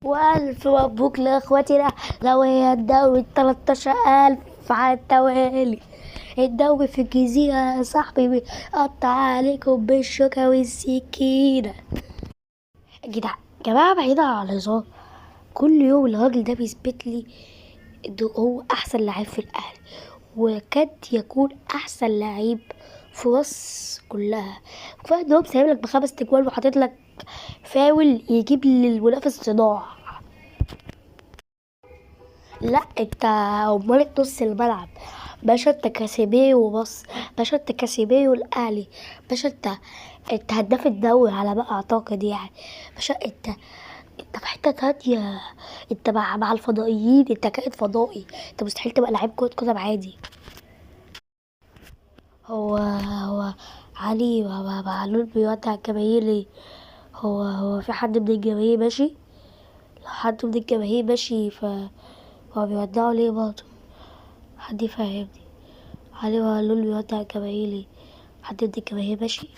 وألف مبروك لإخواتنا ذوي الدوري 13,000 على التوالي. الدوري في الجزيرة يا صاحبي بيقطع عليكم بالشوكة والسكينة. جماعة بعيدة عن الهزار، كل يوم الراجل ده بيثبتلي إنه هو أحسن لعيب في الأهلي، وقد يكون أحسن لعيب في مصر كلها. كفاية إن هو مساهملك ب5 تجوال وحاططلك فاول يجيب للمنافس صداع. لا انت امال نص الملعب باشا، انت كاسيميرو بص، باشا انت كاسيميرو الاهلي، باشا انت هداف الدوري على ما اعتقد يعني. باشا انت في حته تانية، انت مع الفضائيين، انت كائن فضائي، انت مستحيل تبقى لعيب كرة قدم عادي. هو علي معلول بيودع الجماهير ليه؟ هو في حد من الجماهير ماشي؟ لو حد من الجماهير ماشي هو بيودعه ليه برضه؟ حد يفهمني، علي معلول بيودع الجماهير ليه؟ حد من الجماهير ماشي؟